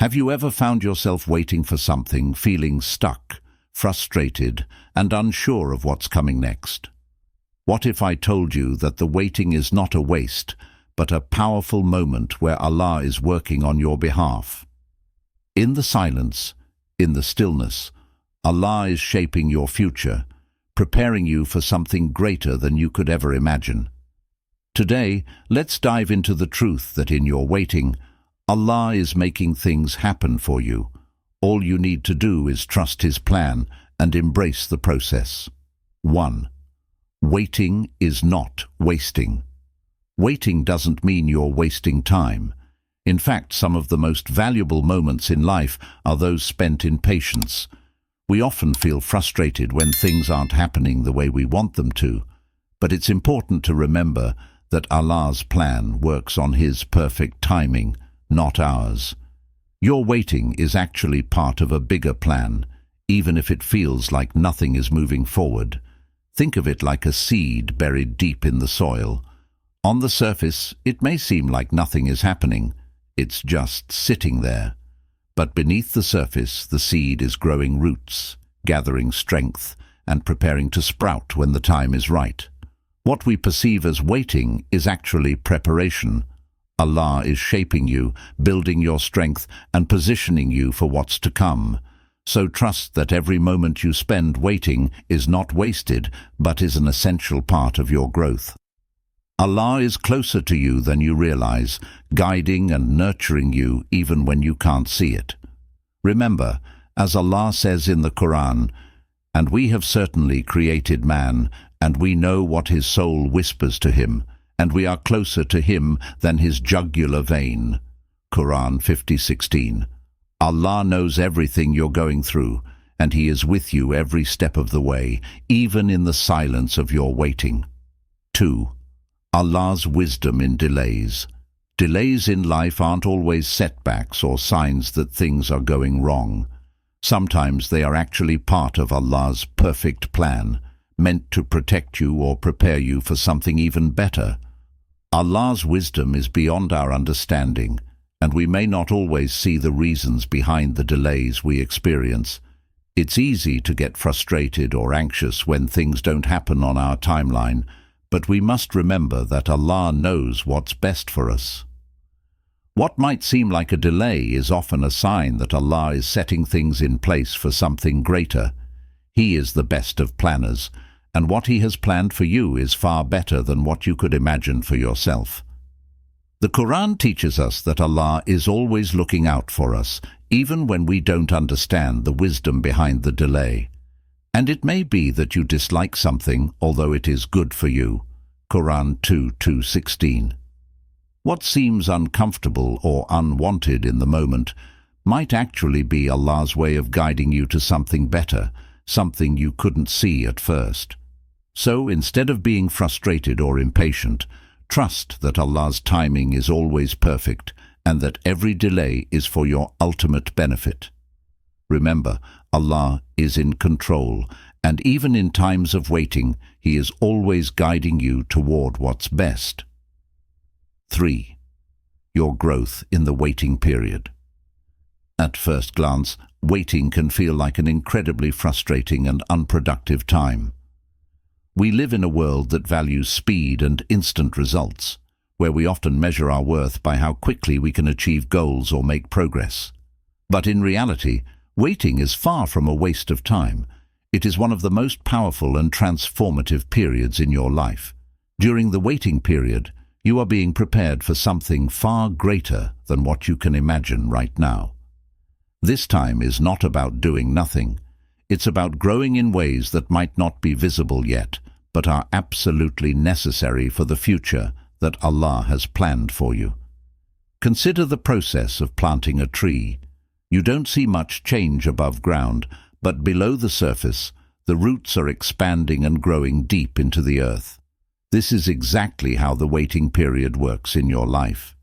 Have you ever found yourself waiting for something, feeling stuck, frustrated, and unsure of what's coming next? What if I told you that the waiting is not a waste, but a powerful moment where Allah is working on your behalf? In the silence, in the stillness, Allah is shaping your future, preparing you for something greater than you could ever imagine. Today, let's dive into the truth that in your waiting, Allah is making things happen for you. All you need to do is trust His plan and embrace the process. 1. Waiting is not wasting. Waiting doesn't mean you're wasting time. In fact, some of the most valuable moments in life are those spent in patience. We often feel frustrated when things aren't happening the way we want them to, but it's important to remember that Allah's plan works on His perfect timing, not ours. Your waiting is actually part of a bigger plan, even if it feels like nothing is moving forward. Think of it like a seed buried deep in the soil. On the surface, it may seem like nothing is happening. It's just sitting there. But beneath the surface, the seed is growing roots, gathering strength, and preparing to sprout when the time is right. What we perceive as waiting is actually preparation. Allah is shaping you, building your strength, and positioning you for what's to come. So trust that every moment you spend waiting is not wasted, but is an essential part of your growth. Allah is closer to you than you realize, guiding and nurturing you even when you can't see it. Remember, as Allah says in the Quran, "And we have certainly created man, and we know what his soul whispers to him, and we are closer to him than his jugular vein." Quran 50:16. Allah knows everything you're going through, and He is with you every step of the way, even in the silence of your waiting. 2. Allah's wisdom in delays. Delays in life aren't always setbacks or signs that things are going wrong. Sometimes they are actually part of Allah's perfect plan, meant to protect you or prepare you for something even better. Allah's wisdom is beyond our understanding, and we may not always see the reasons behind the delays we experience. It's easy to get frustrated or anxious when things don't happen on our timeline, but we must remember that Allah knows what's best for us. What might seem like a delay is often a sign that Allah is setting things in place for something greater. He is the best of planners, and what He has planned for you is far better than what you could imagine for yourself. The Quran teaches us that Allah is always looking out for us, even when we don't understand the wisdom behind the delay. And it may be that you dislike something, although it is good for you. Quran 2:16. What seems uncomfortable or unwanted in the moment might actually be Allah's way of guiding you to something better, something you couldn't see at first. So instead of being frustrated or impatient, trust that Allah's timing is always perfect and that every delay is for your ultimate benefit. Remember, Allah is in control, and even in times of waiting, He is always guiding you toward what's best. 3. Your growth in the waiting period. At first glance, waiting can feel like an incredibly frustrating and unproductive time. We live in a world that values speed and instant results, where we often measure our worth by how quickly we can achieve goals or make progress. But in reality, waiting is far from a waste of time. It is one of the most powerful and transformative periods in your life. During the waiting period, you are being prepared for something far greater than what you can imagine right now. This time is not about doing nothing. It's about growing in ways that might not be visible yet, but are absolutely necessary for the future that Allah has planned for you. Consider the process of planting a tree. You don't see much change above ground, but below the surface, the roots are expanding and growing deep into the earth. This is exactly how the waiting period works in your life.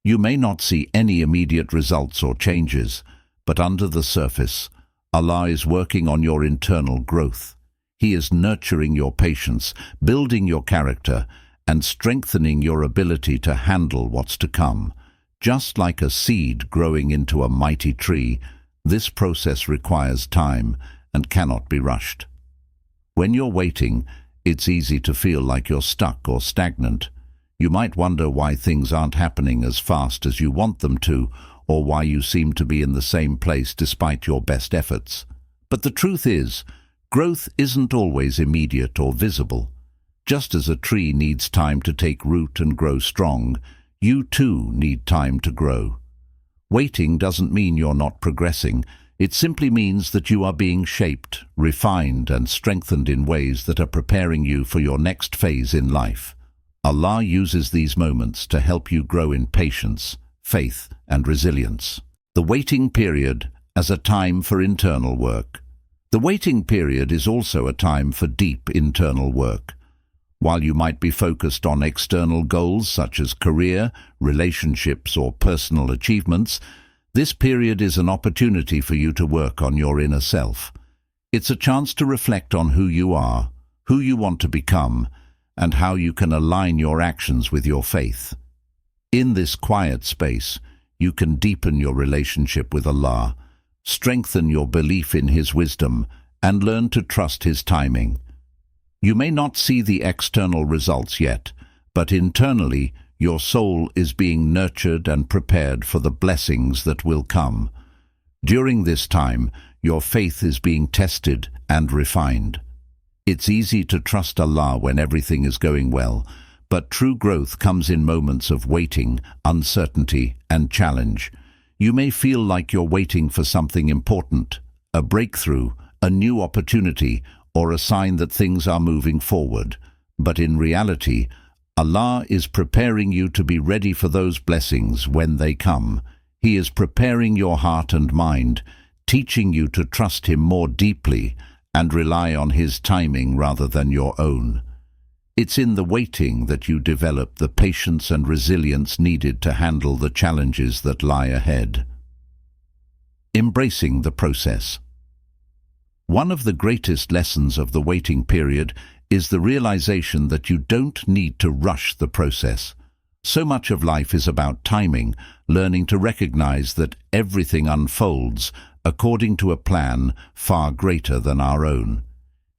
You may not see any immediate results or changes, but under the surface, Allah is working on your internal growth. He is nurturing your patience, building your character, and strengthening your ability to handle what's to come. Just like a seed growing into a mighty tree, this process requires time and cannot be rushed. When you're waiting, it's easy to feel like you're stuck or stagnant. You might wonder why things aren't happening as fast as you want them to, or why you seem to be in the same place despite your best efforts. But the truth is, growth isn't always immediate or visible. Just as a tree needs time to take root and grow strong, you too need time to grow. Waiting doesn't mean you're not progressing. It simply means that you are being shaped, refined, and strengthened in ways that are preparing you for your next phase in life. Allah uses these moments to help you grow in patience, faith, and resilience. The waiting period as a time for internal work. The waiting period is also a time for deep internal work. While you might be focused on external goals such as career, relationships, or personal achievements, this period is an opportunity for you to work on your inner self. It's a chance to reflect on who you are, who you want to become, and how you can align your actions with your faith. In this quiet space, you can deepen your relationship with Allah, strengthen your belief in His wisdom, and learn to trust His timing. You may not see the external results yet, but internally, your soul is being nurtured and prepared for the blessings that will come. During this time, your faith is being tested and refined. It's easy to trust Allah when everything is going well, but true growth comes in moments of waiting, uncertainty, and challenge. You may feel like you're waiting for something important, a breakthrough, a new opportunity, or a sign that things are moving forward. But in reality, Allah is preparing you to be ready for those blessings when they come. He is preparing your heart and mind, teaching you to trust Him more deeply and rely on His timing rather than your own. It's in the waiting that you develop the patience and resilience needed to handle the challenges that lie ahead. Embracing the process. One of the greatest lessons of the waiting period is the realization that you don't need to rush the process. So much of life is about timing, learning to recognize that everything unfolds according to a plan far greater than our own.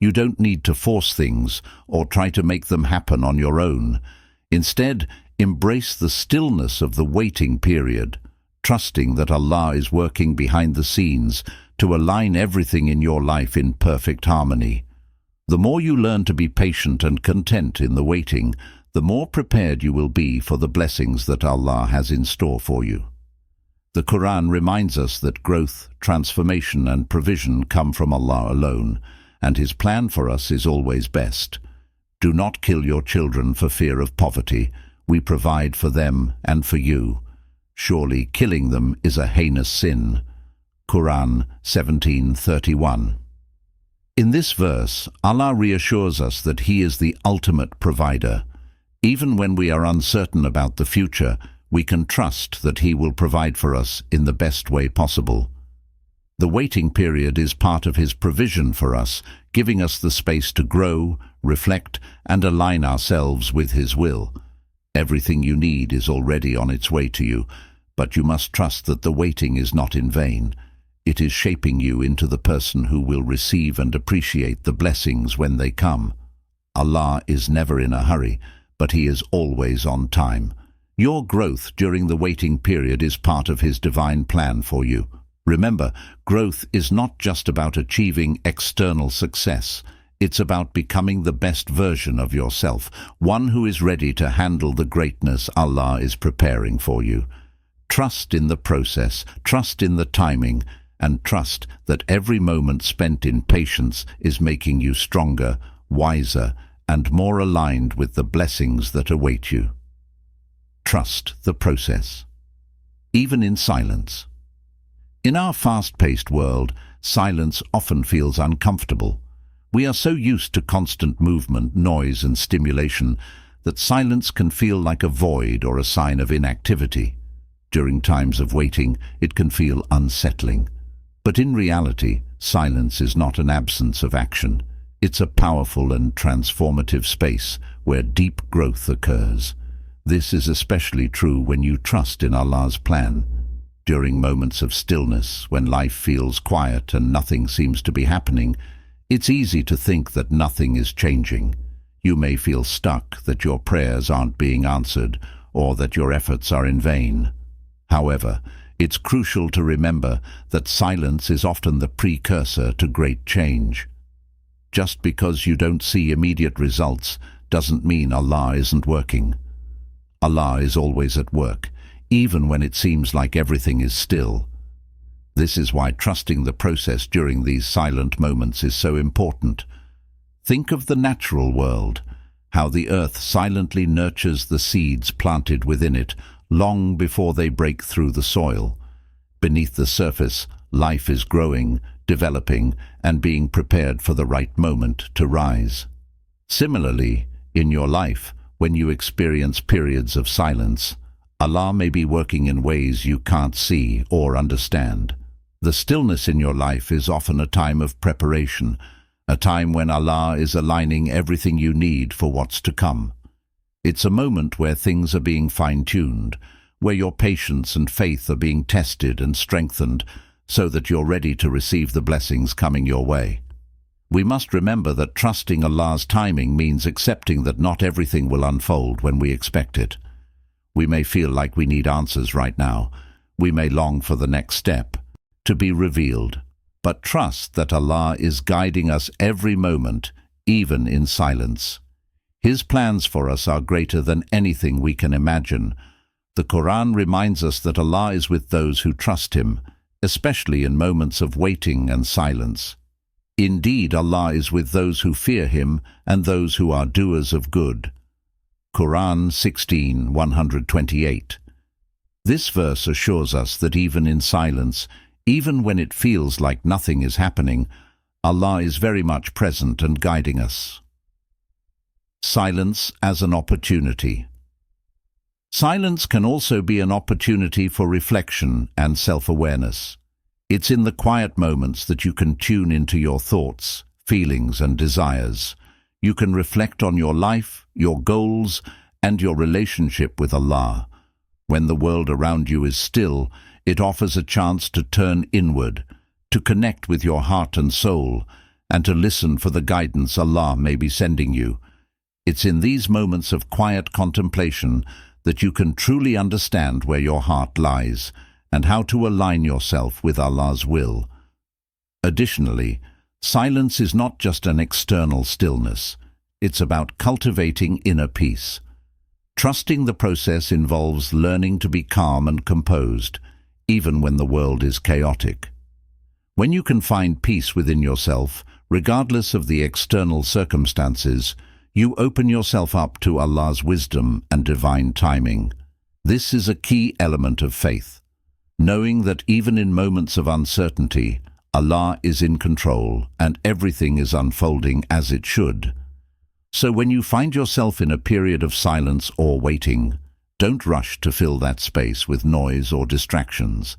You don't need to force things or try to make them happen on your own. Instead, embrace the stillness of the waiting period, trusting that Allah is working behind the scenes to align everything in your life in perfect harmony. The more you learn to be patient and content in the waiting, the more prepared you will be for the blessings that Allah has in store for you. The Quran reminds us that growth, transformation, and provision come from Allah alone, and His plan for us is always best. Do not kill your children for fear of poverty. We provide for them and for you. Surely killing them is a heinous sin. Quran 17:31. In this verse, Allah reassures us that He is the ultimate provider. Even when we are uncertain about the future, we can trust that He will provide for us in the best way possible. The waiting period is part of His provision for us, giving us the space to grow, reflect, and align ourselves with His will. Everything you need is already on its way to you, but you must trust that the waiting is not in vain. It is shaping you into the person who will receive and appreciate the blessings when they come. Allah is never in a hurry, but He is always on time. Your growth during the waiting period is part of His divine plan for you. Remember, growth is not just about achieving external success. It's about becoming the best version of yourself, one who is ready to handle the greatness Allah is preparing for you. Trust in the process, trust in the timing, and trust that every moment spent in patience is making you stronger, wiser, and more aligned with the blessings that await you. Trust the process. Even in silence. In our fast-paced world, silence often feels uncomfortable. We are so used to constant movement, noise, and stimulation that silence can feel like a void or a sign of inactivity. During times of waiting, it can feel unsettling. But in reality, silence is not an absence of action. It's a powerful and transformative space where deep growth occurs. This is especially true when you trust in Allah's plan. During moments of stillness, when life feels quiet and nothing seems to be happening, it's easy to think that nothing is changing. You may feel stuck, that your prayers aren't being answered, or that your efforts are in vain. However, it's crucial to remember that silence is often the precursor to great change. Just because you don't see immediate results doesn't mean Allah isn't working. Allah is always at work, even when it seems like everything is still. This is why trusting the process during these silent moments is so important. Think of the natural world, how the earth silently nurtures the seeds planted within it long before they break through the soil. Beneath the surface, life is growing, developing, and being prepared for the right moment to rise. Similarly, in your life, when you experience periods of silence, Allah may be working in ways you can't see or understand. The stillness in your life is often a time of preparation, a time when Allah is aligning everything you need for what's to come. It's a moment where things are being fine-tuned, where your patience and faith are being tested and strengthened so that you're ready to receive the blessings coming your way. We must remember that trusting Allah's timing means accepting that not everything will unfold when we expect it. We may feel like we need answers right now. We may long for the next step to be revealed. But trust that Allah is guiding us every moment, even in silence. His plans for us are greater than anything we can imagine. The Quran reminds us that Allah is with those who trust Him, especially in moments of waiting and silence. Indeed, Allah is with those who fear Him and those who are doers of good. Quran 16:128. This verse assures us that even in silence, even when it feels like nothing is happening, Allah is very much present and guiding us. Silence as an opportunity. Silence can also be an opportunity for reflection and self-awareness. It's in the quiet moments that you can tune into your thoughts, feelings, and desires. You can reflect on your life, your goals, and your relationship with Allah. When the world around you is still, it offers a chance to turn inward, to connect with your heart and soul, and to listen for the guidance Allah may be sending you. It's in these moments of quiet contemplation that you can truly understand where your heart lies and how to align yourself with Allah's will. Additionally, silence is not just an external stillness. It's about cultivating inner peace. Trusting the process involves learning to be calm and composed, even when the world is chaotic. When you can find peace within yourself, regardless of the external circumstances, you open yourself up to Allah's wisdom and divine timing. This is a key element of faith, knowing that even in moments of uncertainty, Allah is in control and everything is unfolding as it should. So when you find yourself in a period of silence or waiting, don't rush to fill that space with noise or distractions.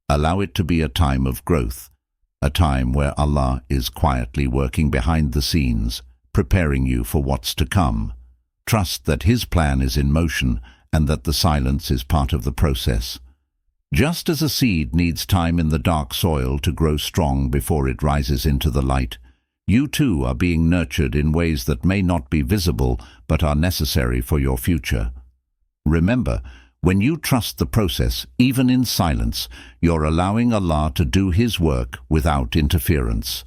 Allow it to be a time of growth, a time where Allah is quietly working behind the scenes, preparing you for what's to come. Trust that His plan is in motion and that the silence is part of the process. Just as a seed needs time in the dark soil to grow strong before it rises into the light, you too are being nurtured in ways that may not be visible but are necessary for your future. Remember, when you trust the process, even in silence, you're allowing Allah to do His work without interference.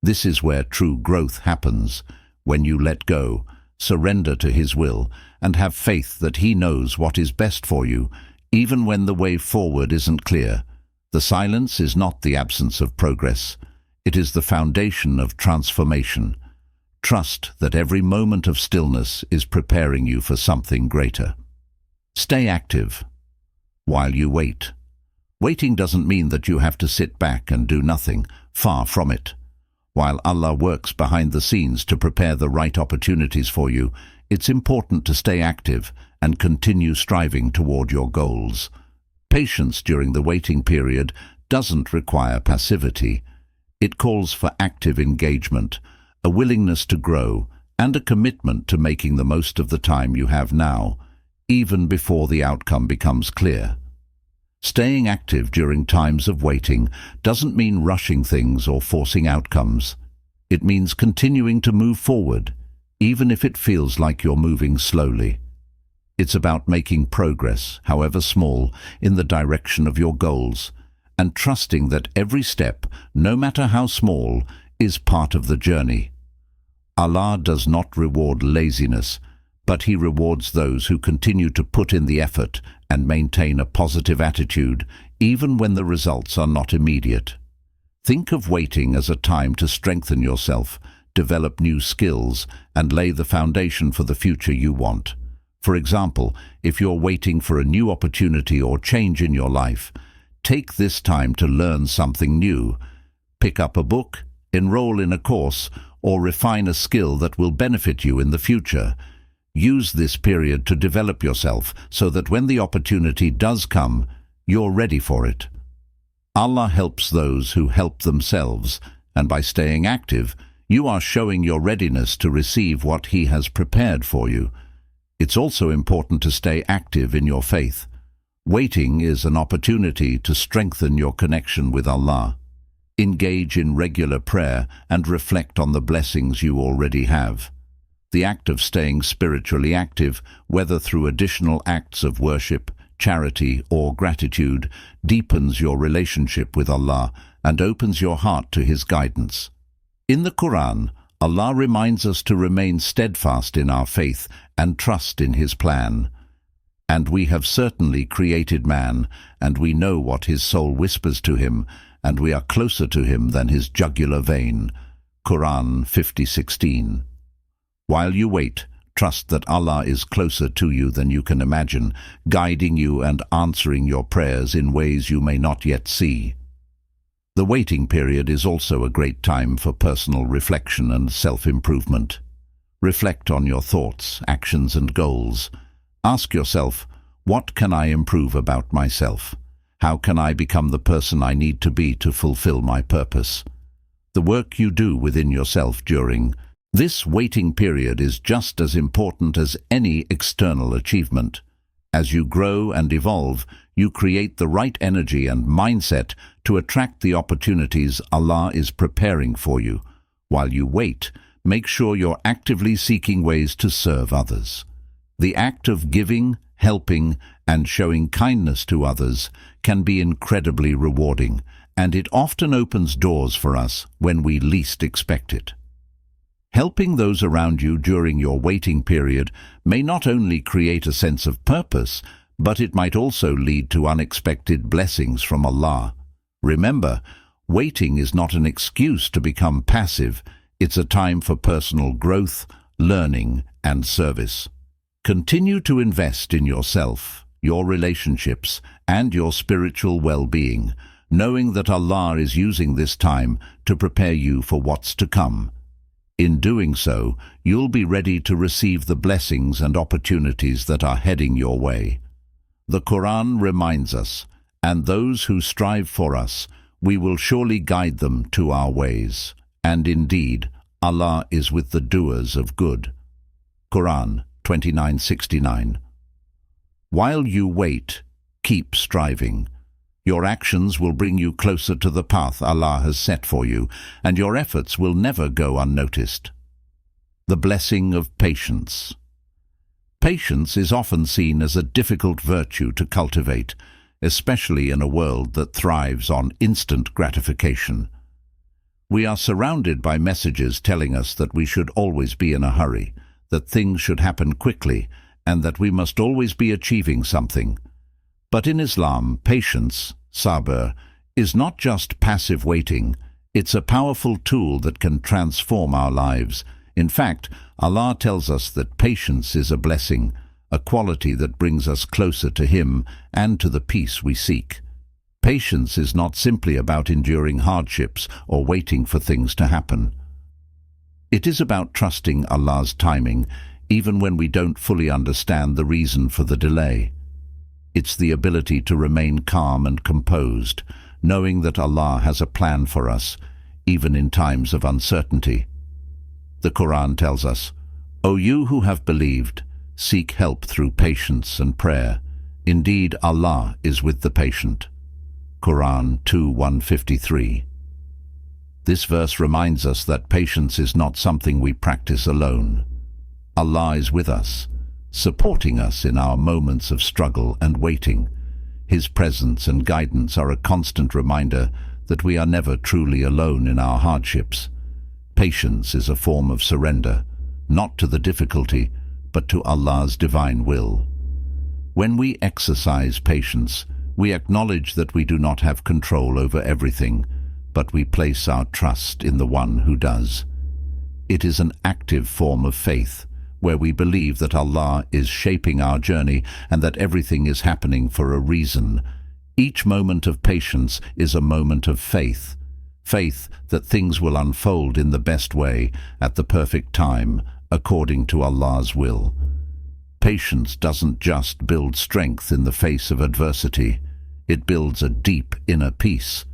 This is where true growth happens, when you let go, surrender to His will, and have faith that He knows what is best for you, even when the way forward isn't clear. The silence is not the absence of progress. It is the foundation of transformation. Trust that every moment of stillness is preparing you for something greater. Stay active while you wait. Waiting doesn't mean that you have to sit back and do nothing. Far from it. While Allah works behind the scenes to prepare the right opportunities for you, it's important to stay active and continue striving toward your goals. Patience during the waiting period doesn't require passivity. It calls for active engagement, a willingness to grow, and a commitment to making the most of the time you have now. even before the outcome becomes clear. Staying active during times of waiting doesn't mean rushing things or forcing outcomes. It means continuing to move forward, even if it feels like you're moving slowly. It's about making progress, however small, in the direction of your goals, and trusting that every step, no matter how small, is part of the journey. Allah does not reward laziness, but He rewards those who continue to put in the effort and maintain a positive attitude, even when the results are not immediate. Think of waiting as a time to strengthen yourself, develop new skills, and lay the foundation for the future you want. For example, if you're waiting for a new opportunity or change in your life, take this time to learn something new. Pick up a book, enroll in a course, or refine a skill that will benefit you in the future. Use this period to develop yourself so that when the opportunity does come, you're ready for it. Allah helps those who help themselves, and by staying active, you are showing your readiness to receive what He has prepared for you. It's also important to stay active in your faith. Waiting is an opportunity to strengthen your connection with Allah. Engage in regular prayer and reflect on the blessings you already have. The act of staying spiritually active, whether through additional acts of worship, charity, or gratitude, deepens your relationship with Allah and opens your heart to His guidance. In the Quran, Allah reminds us to remain steadfast in our faith and trust in His plan. And we have certainly created man, and we know what his soul whispers to him, and we are closer to him than his jugular vein. Quran 50:16. While you wait, trust that Allah is closer to you than you can imagine, guiding you and answering your prayers in ways you may not yet see. The waiting period is also a great time for personal reflection and self-improvement. Reflect on your thoughts, actions, and goals. Ask yourself, what can I improve about myself? How can I become the person I need to be to fulfill my purpose? The work you do within yourself during this waiting period is just as important as any external achievement. As you grow and evolve, you create the right energy and mindset to attract the opportunities Allah is preparing for you. While you wait, make sure you're actively seeking ways to serve others. The act of giving, helping, and showing kindness to others can be incredibly rewarding, and it often opens doors for us when we least expect it. Helping those around you during your waiting period may not only create a sense of purpose, but it might also lead to unexpected blessings from Allah. Remember, waiting is not an excuse to become passive. It's a time for personal growth, learning, and service. Continue to invest in yourself, your relationships, and your spiritual well-being, knowing that Allah is using this time to prepare you for what's to come. In doing so, you'll be ready to receive the blessings and opportunities that are heading your way. The Quran reminds us, and those who strive for us, we will surely guide them to our ways. And indeed, Allah is with the doers of good. Quran 29:69. While you wait, keep striving. Your actions will bring you closer to the path Allah has set for you, and your efforts will never go unnoticed. The blessing of patience. Patience is often seen as a difficult virtue to cultivate, especially in a world that thrives on instant gratification. We are surrounded by messages telling us that we should always be in a hurry, that things should happen quickly, and that we must always be achieving something. But in Islam, patience, sabr, is not just passive waiting. It's a powerful tool that can transform our lives. In fact, Allah tells us that patience is a blessing, a quality that brings us closer to Him and to the peace we seek. Patience is not simply about enduring hardships or waiting for things to happen. It is about trusting Allah's timing, even when we don't fully understand the reason for the delay. It's the ability to remain calm and composed, knowing that Allah has a plan for us, even in times of uncertainty. The Quran tells us, "O you who have believed, seek help through patience and prayer. Indeed, Allah is with the patient. Quran 2:153. This verse reminds us that patience is not something we practice alone. Allah is with us, supporting us in our moments of struggle and waiting. His presence and guidance are a constant reminder that we are never truly alone in our hardships. Patience is a form of surrender, not to the difficulty, but to Allah's divine will. When we exercise patience, we acknowledge that we do not have control over everything, but we place our trust in the one who does. It is an active form of faith, where we believe that Allah is shaping our journey and that everything is happening for a reason. Each moment of patience is a moment of faith. Faith that things will unfold in the best way, at the perfect time, according to Allah's will. Patience doesn't just build strength in the face of adversity. It builds a deep inner peace.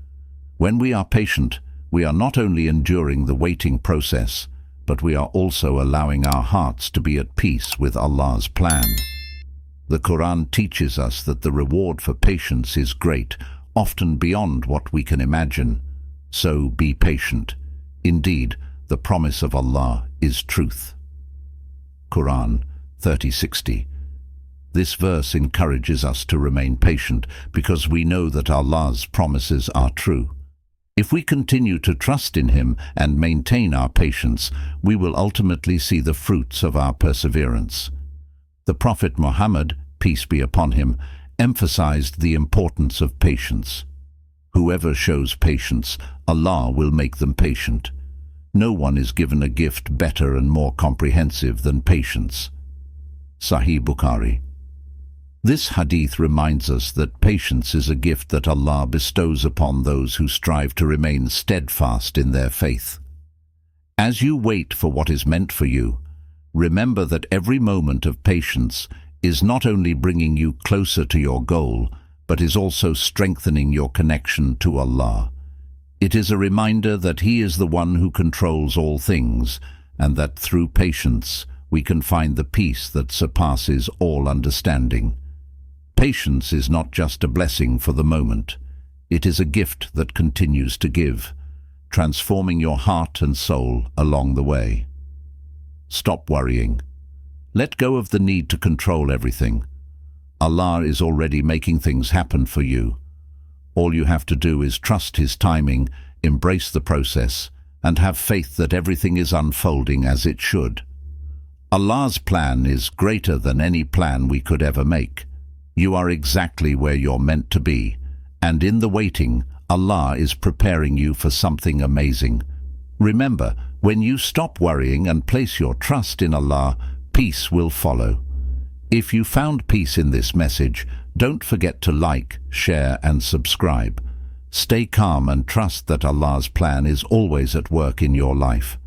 When we are patient, we are not only enduring the waiting process, but we are also allowing our hearts to be at peace with Allah's plan. The Quran teaches us that the reward for patience is great, often beyond what we can imagine. So be patient. Indeed, the promise of Allah is truth. Quran 30:60. This verse encourages us to remain patient because we know that Allah's promises are true. If we continue to trust in Him and maintain our patience, we will ultimately see the fruits of our perseverance. The Prophet Muhammad, peace be upon him, emphasized the importance of patience. Whoever shows patience, Allah will make them patient. No one is given a gift better and more comprehensive than patience. Sahih Bukhari. This hadith reminds us that patience is a gift that Allah bestows upon those who strive to remain steadfast in their faith. As you wait for what is meant for you, remember that every moment of patience is not only bringing you closer to your goal, but is also strengthening your connection to Allah. It is a reminder that He is the one who controls all things, and that through patience we can find the peace that surpasses all understanding. Patience is not just a blessing for the moment. It is a gift that continues to give, transforming your heart and soul along the way. Stop worrying. Let go of the need to control everything. Allah is already making things happen for you. All you have to do is trust His timing, embrace the process, and have faith that everything is unfolding as it should. Allah's plan is greater than any plan we could ever make. You are exactly where you're meant to be, and in the waiting, Allah is preparing you for something amazing. Remember, when you stop worrying and place your trust in Allah, peace will follow. If you found peace in this message, don't forget to like, share and subscribe. Stay calm and trust that Allah's plan is always at work in your life.